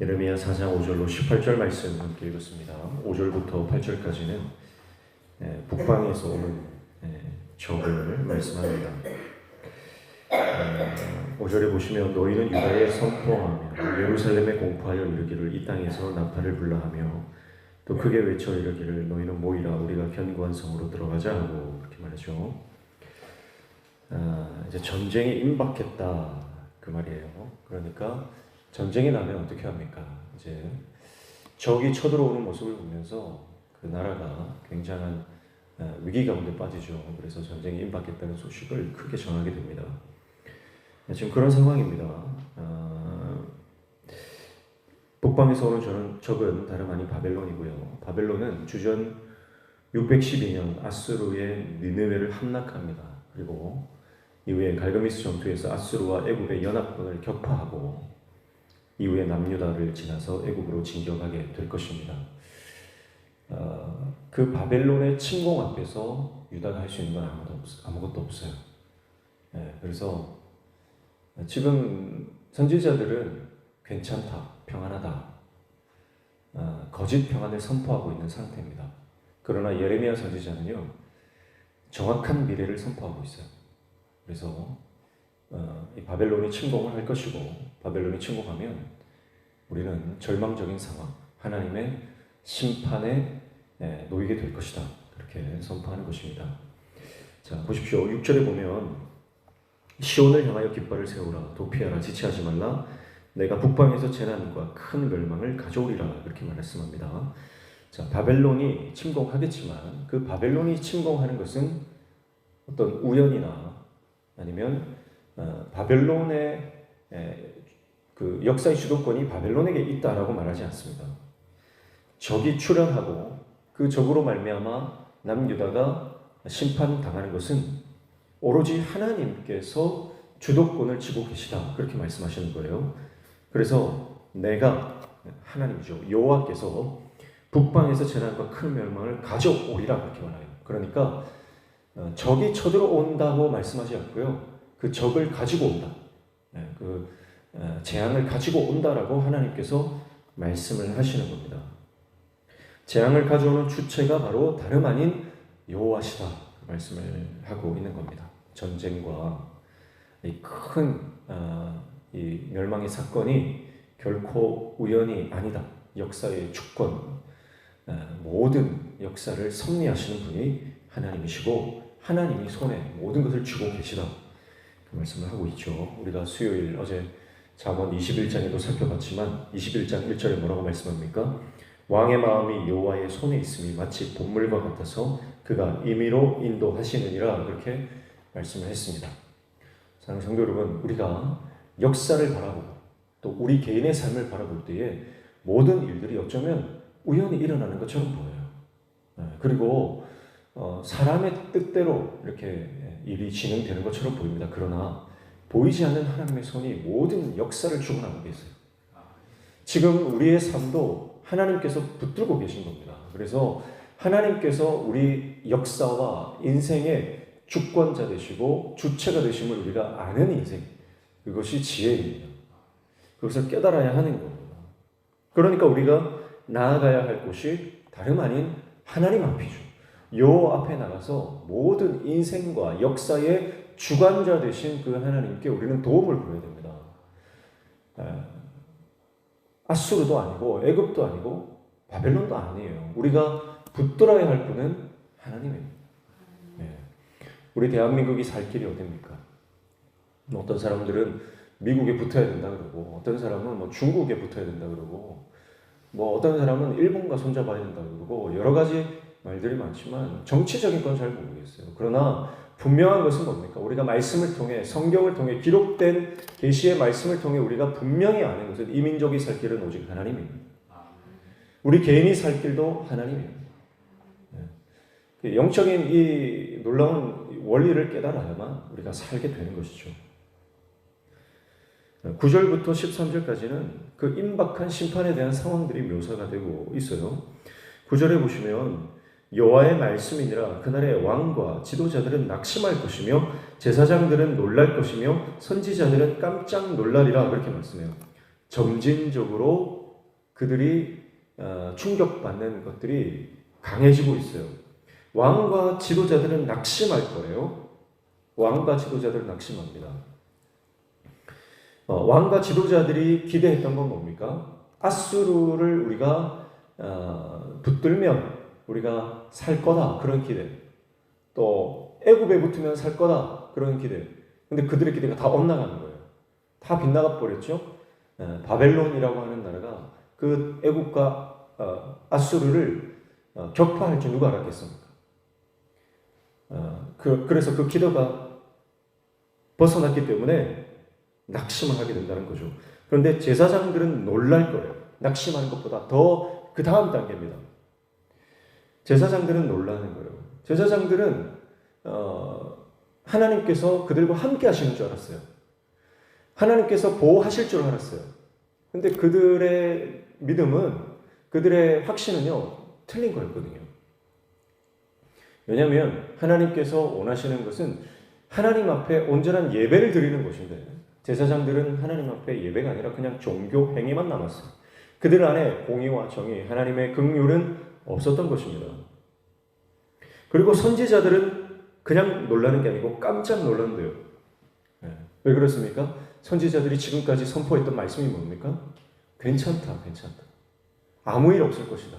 예레미야 4장 5절로 18절 말씀 함께 읽었습니다. 5절부터 8절까지는 북방에서 오는 적을 말씀합니다. 5절에 보시면 너희는 유다에 선포하며 예루살렘에 공포하여 이르기를 이 땅에서 나팔을 불라하며 또 크게 외쳐 이르기를 너희는 모이라 우리가 견고한 성으로 들어가자 하고 그렇게 말하죠. 이제 전쟁이 임박했다 그 말이에요. 그러니까 전쟁이 나면 어떻게 합니까? 이제 적이 쳐들어오는 모습을 보면서 그 나라가 굉장한 위기 가운데 빠지죠. 그래서 전쟁이 임박했다는 소식을 크게 전하게 됩니다. 지금 그런 상황입니다. 북방에서 오는 적은 다름 아닌 바벨론이고요. 바벨론은 주전 612년 아수르의 니느웨를 함락합니다. 그리고 이후에 갈그미스 전투에서 아수르와 애굽의 연합군을 격파하고 이후에 남유다를 지나서 애굽으로 진격하게 될 것입니다. 그 바벨론의 침공 앞에서 유다가 할 수 있는 건 아무것도 없어요. 그래서 지금 선지자들은 괜찮다, 평안하다, 거짓 평안을 선포하고 있는 상태입니다. 그러나 예레미야 선지자는요, 정확한 미래를 선포하고 있어요. 그래서 이 바벨론이 침공을 할 것이고 바벨론이 침공하면 우리는 절망적인 상황, 하나님의 심판에 놓이게 될 것이다. 그렇게 선포하는 것입니다. 자, 보십시오. 6절에 보면 시온을 향하여 깃발을 세우라, 도피하라, 지체하지 말라. 내가 북방에서 재난과 큰 멸망을 가져오리라. 그렇게 말씀합니다. 자, 바벨론이 침공하겠지만 그 바벨론이 침공하는 것은 어떤 우연이나 아니면 바벨론의 그 역사의 주도권이 바벨론에게 있다라고 말하지 않습니다. 적이 출현하고 그 적으로 말미암아 남유다가 심판당하는 것은 오로지 하나님께서 주도권을 쥐고 계시다. 그렇게 말씀하시는 거예요. 그래서 내가 하나님이죠. 여호와께서 북방에서 재난과 큰 멸망을 가져오리라 그렇게 말해요. 그러니까 적이 쳐들어온다고 말씀하지 않고요. 그 적을 가지고 온다. 그 재앙을 가지고 온다라고 하나님께서 말씀을 하시는 겁니다. 재앙을 가져오는 주체가 바로 다름 아닌 여호와시다 말씀을 하고 있는 겁니다. 전쟁과 이 큰 이 멸망의 사건이 결코 우연이 아니다. 역사의 주권, 모든 역사를 섭리하시는 분이 하나님이시고 하나님이 손에 모든 것을 쥐고 계시다. 그 말씀을 하고 있죠. 우리가 수요일 어제 잠언 21장에도 살펴봤지만 21장 1절에 뭐라고 말씀합니까? 왕의 마음이 여호와의 손에 있음이 마치 본물과 같아서 그가 임의로 인도하시느니라 그렇게 말씀을 했습니다. 사랑하는 성도 여러분, 우리가 역사를 바라보고 또 우리 개인의 삶을 바라볼 때에 모든 일들이 어쩌면 우연히 일어나는 것처럼 보여요. 그리고 사람의 뜻대로 이렇게 일이 진행되는 것처럼 보입니다. 그러나 보이지 않는 하나님의 손이 모든 역사를 주관하고 계세요. 지금 우리의 삶도 하나님께서 붙들고 계신 겁니다. 그래서 하나님께서 우리 역사와 인생의 주권자 되시고 주체가 되심을 우리가 아는 인생, 그것이 지혜입니다. 그것을 깨달아야 하는 겁니다. 그러니까 우리가 나아가야 할 곳이 다름 아닌 하나님 앞이죠. 여호와 앞에 나가서 모든 인생과 역사의 주관자 되신 그 하나님께 우리는 도움을 구해야 됩니다. 아수르도 아니고 애굽도 아니고 바벨론도 아니에요. 우리가 붙들어야 할 분은 하나님입니다. 우리 대한민국이 살 길이 어딥니까? 어떤 사람들은 미국에 붙어야 된다 그러고 어떤 사람은 뭐 중국에 붙어야 된다 그러고 뭐 어떤 사람은 일본과 손잡아야 된다 그러고 여러 가지 말들이 많지만 정치적인 건 잘 모르겠어요. 그러나 분명한 것은 뭡니까? 우리가 말씀을 통해 성경을 통해 기록된 계시의 말씀을 통해 우리가 분명히 아는 것은 이 민족이 살 길은 오직 하나님입니다. 우리 개인이 살 길도 하나님입니다. 영적인 이 놀라운 원리를 깨달아야만 우리가 살게 되는 것이죠. 9절부터 13절까지는 그 임박한 심판에 대한 상황들이 묘사가 되고 있어요. 9절에 보시면 여호와의 말씀이니라 그날의 왕과 지도자들은 낙심할 것이며 제사장들은 놀랄 것이며 선지자들은 깜짝 놀라리라 그렇게 말씀해요. 점진적으로 그들이 충격받는 것들이 강해지고 있어요. 왕과 지도자들은 낙심할 거예요. 왕과 지도자들은 낙심합니다. 왕과 지도자들이 기대했던 건 뭡니까? 아수르를 우리가 붙들면 우리가 살 거다, 그런 기대. 또 애굽에 붙으면 살 거다, 그런 기대. 근데 그들의 기대가 다 엇나가는 거예요. 다 빗나가 버렸죠. 바벨론이라고 하는 나라가 그 애굽과 아수르를 격파할 줄 누가 알았겠습니까? 그래서 그 기대가 벗어났기 때문에 낙심을 하게 된다는 거죠. 그런데 제사장들은 놀랄 거예요. 낙심하는 것보다 더 그 다음 단계입니다. 제사장들은 놀라는 거예요. 제사장들은 하나님께서 그들과 함께 하시는 줄 알았어요. 하나님께서 보호하실 줄 알았어요. 근데 그들의 믿음은, 그들의 확신은요, 틀린 거였거든요. 왜냐하면 하나님께서 원하시는 것은 하나님 앞에 온전한 예배를 드리는 것인데, 제사장들은 하나님 앞에 예배가 아니라 그냥 종교 행위만 남았어요. 그들 안에 공의와 정의, 하나님의 긍휼은 없었던 것입니다. 그리고 선지자들은 그냥 놀라는 게 아니고 깜짝 놀란대요. 왜 그렇습니까? 선지자들이 지금까지 선포했던 말씀이 뭡니까? 괜찮다, 괜찮다. 아무 일 없을 것이다.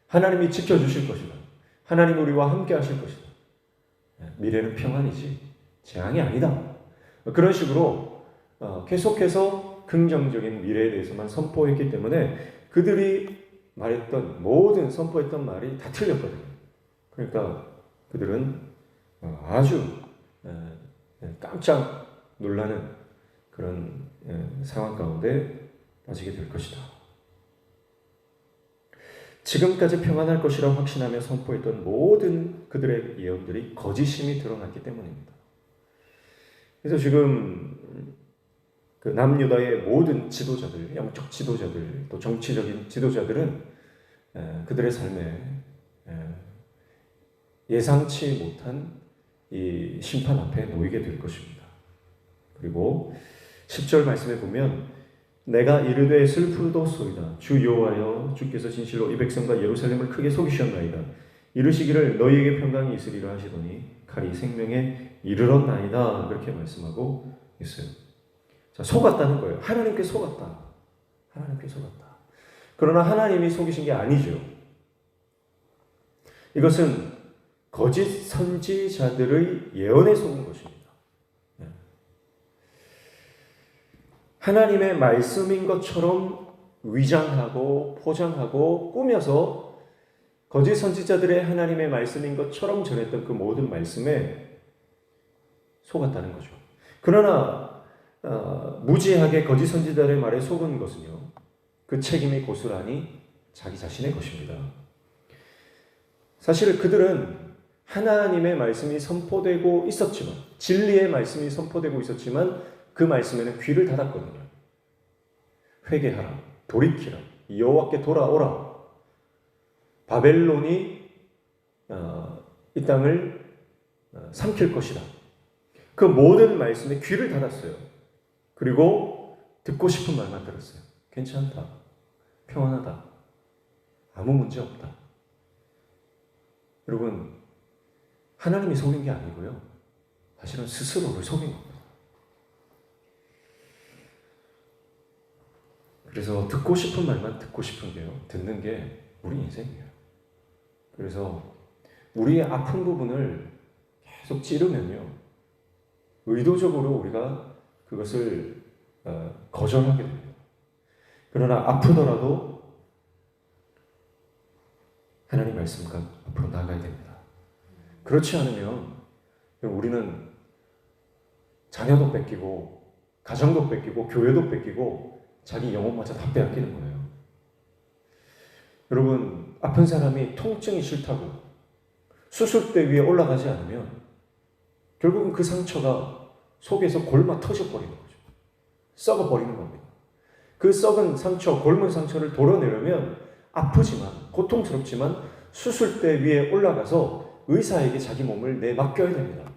하나님이 지켜주실 것이다. 하나님 우리와 함께 하실 것이다. 미래는 평안이지 재앙이 아니다. 그런 식으로 계속해서 긍정적인 미래에 대해서만 선포했기 때문에 그들이 말했던 모든 선포했던 말이 다 틀렸거든요. 그러니까 그들은 아주 깜짝 놀라는 그런 상황 가운데 빠지게 될 것이다. 지금까지 평안할 것이라 확신하며 선포했던 모든 그들의 예언들이 거짓임이 드러났기 때문입니다. 그래서 지금 그 남유다의 모든 지도자들, 영적 지도자들, 또 정치적인 지도자들은 그들의 삶에 예상치 못한 이 심판 앞에 놓이게 될 것입니다. 그리고 10절 말씀에 보면 내가 이르되 슬프도소이다. 주 여호와여 주께서 진실로 이 백성과 예루살렘을 크게 속이셨나이다. 이르시기를 너희에게 평강이 있으리라 하시더니 칼이 생명에 이르렀나이다. 그렇게 말씀하고 있어요. 자, 속았다는 거예요. 하나님께 속았다. 하나님께 속았다. 그러나 하나님이 속이신 게 아니죠. 이것은 거짓 선지자들의 예언에 속은 것입니다. 하나님의 말씀인 것처럼 위장하고 포장하고 꾸며서 거짓 선지자들의 하나님의 말씀인 것처럼 전했던 그 모든 말씀에 속았다는 거죠. 그러나 무지하게 거짓 선지자들의 말에 속은 것은요, 그 책임이 고스란히 자기 자신의 것입니다. 사실 그들은 하나님의 말씀이 선포되고 있었지만, 진리의 말씀이 선포되고 있었지만 그 말씀에는 귀를 닫았거든요. 회개하라, 돌이키라, 여호와께 돌아오라. 바벨론이 이 땅을 삼킬 것이다. 그 모든 말씀에 귀를 닫았어요. 그리고 듣고 싶은 말만 들었어요. 괜찮다, 평안하다, 아무 문제 없다. 여러분, 하나님이 속인 게 아니고요, 사실은 스스로를 속인 겁니다. 그래서 듣고 싶은 말만 듣고 싶은 게요, 듣는 게 우리 인생이에요. 그래서 우리의 아픈 부분을 계속 찌르면요, 의도적으로 우리가 그것을 거절하게 됩니다. 그러나 아프더라도 하나님 말씀과 앞으로 나아가야 됩니다. 그렇지 않으면 우리는 자녀도 뺏기고 가정도 뺏기고 교회도 뺏기고 자기 영혼마저 다 빼앗기는 거예요. 여러분, 아픈 사람이 통증이 싫다고 수술대 위에 올라가지 않으면 결국은 그 상처가 속에서 골마 터져버리는 거죠. 썩어버리는 겁니다. 그 썩은 상처, 골문 상처를 도려내려면 아프지만, 고통스럽지만 수술대 위에 올라가서 의사에게 자기 몸을 내맡겨야 됩니다.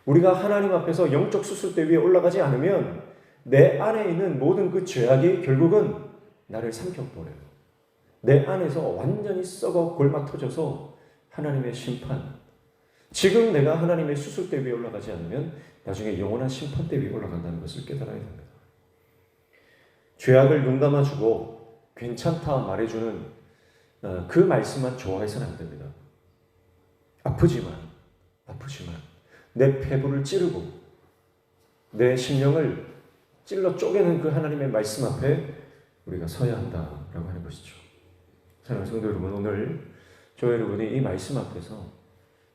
우리가 하나님 앞에서 영적 수술대 위에 올라가지 않으면 내 안에 있는 모든 그 죄악이 결국은 나를 삼켜버려요. 내 안에서 완전히 썩어 골마 터져서 하나님의 심판, 지금 내가 하나님의 수술대 위에 올라가지 않으면 나중에 영원한 심판대 위에 올라간다는 것을 깨달아야 됩니다. 죄악을 눈 감아주고 괜찮다 말해주는 그 말씀만 좋아해서는 안 됩니다. 아프지만 내 폐부를 찌르고 내 심령을 찔러 쪼개는 그 하나님의 말씀 앞에 우리가 서야 한다라고 하는 것이죠. 사랑하는 성도 여러분, 오늘 저 여러분이 이 말씀 앞에서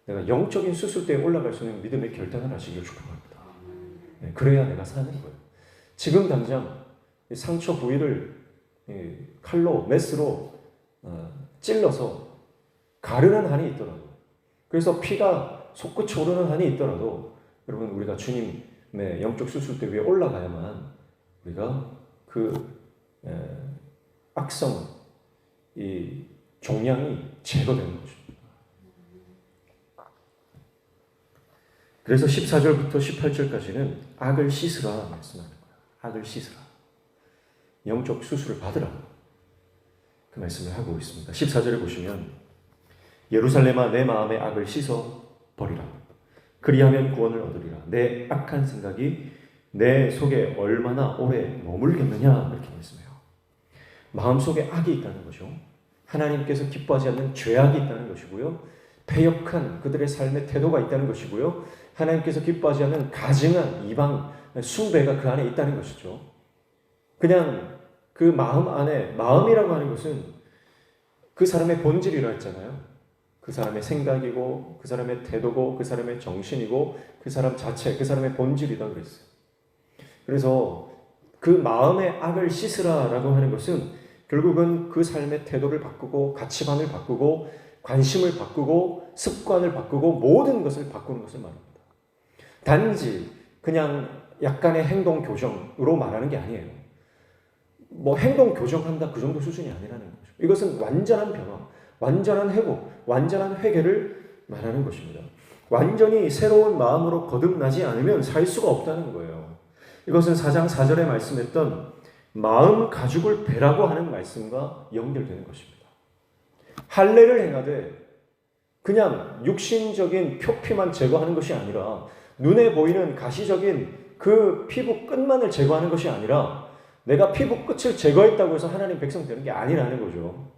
내가 영적인 수술대에 올라갈 수 있는 믿음의 결단을 하시길 축복합니다. 그래야 내가 사는 거예요. 지금 당장 상처 부위를 칼로, 메스로 찔러서 가르는 한이 있더라도, 그래서 피가 솟구쳐 오르는 한이 있더라도 여러분, 우리가 주님의 영적 수술대 위에 올라가야만 우리가 그 악성, 이 종양이 제거되는 것입니다. 그래서 14절부터 18절까지는 악을 씻으라 말씀하는 거예요. 악을 씻으라. 영적 수술을 받으라. 그 말씀을 하고 있습니다. 14절에 보시면 예루살렘아 내 마음의 악을 씻어 버리라. 그리하면 구원을 얻으리라. 내 악한 생각이 내 속에 얼마나 오래 머물겠느냐 이렇게 말씀해요. 마음속에 악이 있다는 거죠. 하나님께서 기뻐하지 않는 죄악이 있다는 것이고요. 패역한 그들의 삶의 태도가 있다는 것이고요. 하나님께서 기뻐하지 않는 가증한 이방 숭배가 그 안에 있다는 것이죠. 그냥 그 마음 안에, 마음이라고 하는 것은 그 사람의 본질이라 했잖아요. 그 사람의 생각이고 그 사람의 태도고 그 사람의 정신이고 그 사람 자체, 그 사람의 본질이다 그랬어요. 그래서 그 마음의 악을 씻으라라고 하는 것은 결국은 그 삶의 태도를 바꾸고 가치관을 바꾸고 관심을 바꾸고 습관을 바꾸고 모든 것을 바꾸는 것을 말합니다. 단지 그냥 약간의 행동 교정으로 말하는 게 아니에요. 뭐 행동 교정한다 그 정도 수준이 아니라는 거죠. 이것은 완전한 변화, 완전한 회복, 완전한 회개를 말하는 것입니다. 완전히 새로운 마음으로 거듭나지 않으면 살 수가 없다는 거예요. 이것은 4장 4절에 말씀했던 마음 가죽을 베라고 하는 말씀과 연결되는 것입니다. 할례를 행하되 그냥 육신적인 표피만 제거하는 것이 아니라 눈에 보이는 가시적인 그 피부 끝만을 제거하는 것이 아니라 내가 피부 끝을 제거했다고 해서 하나님 백성 되는 게 아니라는 거죠.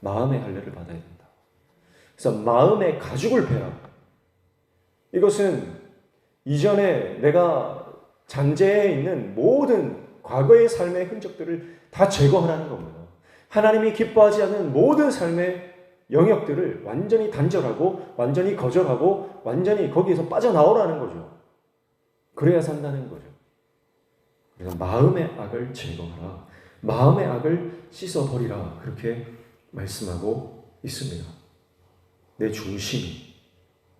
마음의 할례를 받아야 된다. 그래서 마음의 가죽을 베라. 이것은 이전에 내가 잔재해 있는 모든 과거의 삶의 흔적들을 다 제거하라는 겁니다. 하나님이 기뻐하지 않는 모든 삶의 영역들을 완전히 단절하고 완전히 거절하고 완전히 거기에서 빠져나오라는 거죠. 그래야 산다는 거죠. 그래서 마음의 악을 제거하라. 마음의 악을 씻어버리라. 그렇게 말씀하고 있습니다. 내 중심이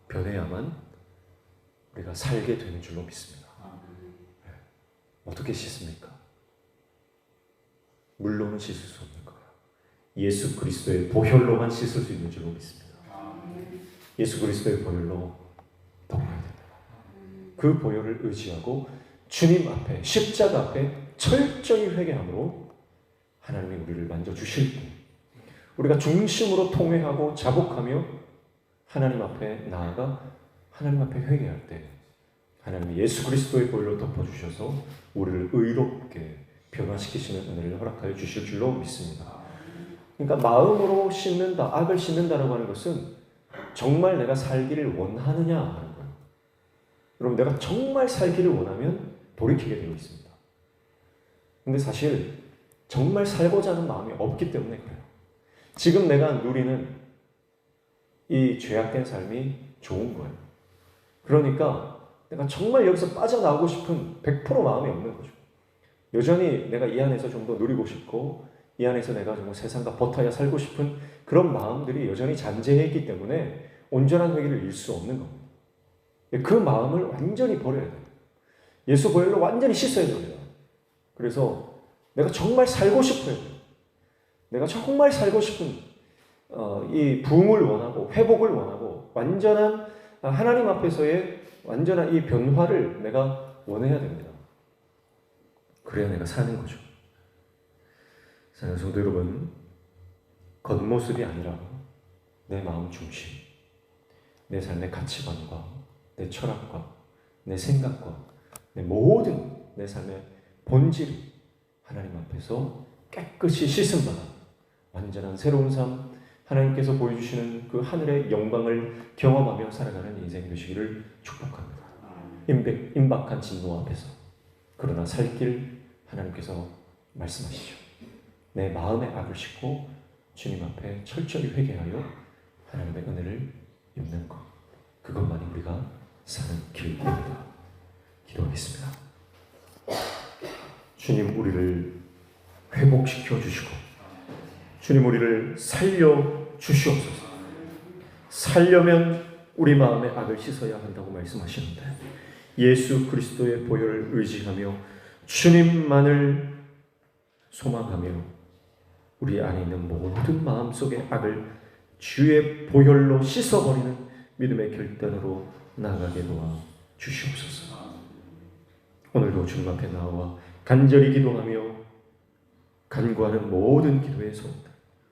변해야만 우리가 살게 되는 줄로 믿습니다. 어떻게 씻습니까? 물로는 씻을 수 없는 거예요. 예수 그리스도의 보혈로만 씻을 수 있는 줄로 믿습니다. 예수 그리스도의 보혈로 덮어야 됩니다. 그 보혈을 의지하고 주님 앞에, 십자가 앞에 철저히 회개함으로 하나님이 우리를 만져주실 때 우리가 중심으로 통회하고 자복하며 하나님 앞에 나아가 하나님 앞에 회개할 때 하나님이 예수 그리스도의 보혈로 덮어주셔서 우리를 의롭게 변화시키시는 은혜를 허락하여 주실 줄로 믿습니다. 그러니까 마음으로 씻는다, 악을 씻는다라고 하는 것은 정말 내가 살기를 원하느냐 하는 거예요. 여러분, 내가 정말 살기를 원하면 돌이키게 되어 있습니다. 근데 사실 정말 살고자 하는 마음이 없기 때문에 그래요. 지금 내가 누리는 이 죄악된 삶이 좋은 거예요. 그러니까 내가 정말 여기서 빠져나오고 싶은 100% 마음이 없는 거죠. 여전히 내가 이 안에서 좀 더 누리고 싶고 이 안에서 내가 정말 세상과 버타야 살고 싶은 그런 마음들이 여전히 잔재해 있기 때문에 온전한 회개를 잃을 수 없는 겁니다. 그 마음을 완전히 버려야 돼요. 예수 보혈로 완전히 씻어야 됩니다. 그래서 내가 정말 살고 싶어요. 내가 정말 살고 싶은 이 부흥을 원하고 회복을 원하고 완전한 하나님 앞에서의 완전한 이 변화를 내가 원해야 됩니다. 그래야 내가 사는 거죠. 사랑하는 성도 여러분, 겉모습이 아니라 내 마음 중심, 내 삶의 가치관과 내 철학과 내 생각과 내 모든 내 삶의 본질이 하나님 앞에서 깨끗이 씻음받아 완전한 새로운 삶, 하나님께서 보여주시는 그 하늘의 영광을 경험하며 살아가는 인생이 되시기를 축복합니다. 임박한 진노 앞에서 그러나 살 길 하나님께서 말씀하시죠. 내 마음의 악을 씻고 주님 앞에 철저히 회개하여 하나님의 은혜를 입는 것, 그것만이 우리가 사는 길입니다. 기도하겠습니다. 주님, 우리를 회복시켜 주시고 주님, 우리를 살려 주시옵소서. 살려면 우리 마음의 악을 씻어야 한다고 말씀하시는데 예수 그리스도의 보혈을 의지하며 주님만을 소망하며 우리 안에 있는 모든 마음속의 악을 주의 보혈로 씻어버리는 믿음의 결단으로 나아가게 도와 주시옵소서. 오늘도 주님 앞에 나와 간절히 기도하며 간구하는 모든 기도의 소원들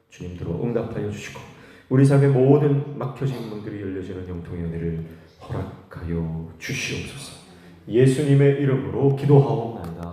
주님들로 응답하여 주시고 우리 삶의 모든 막혀진 문들이 열려지는 영통의 은혜를 허락하여 주시옵소서. 예수님의 이름으로 기도하옵나이다.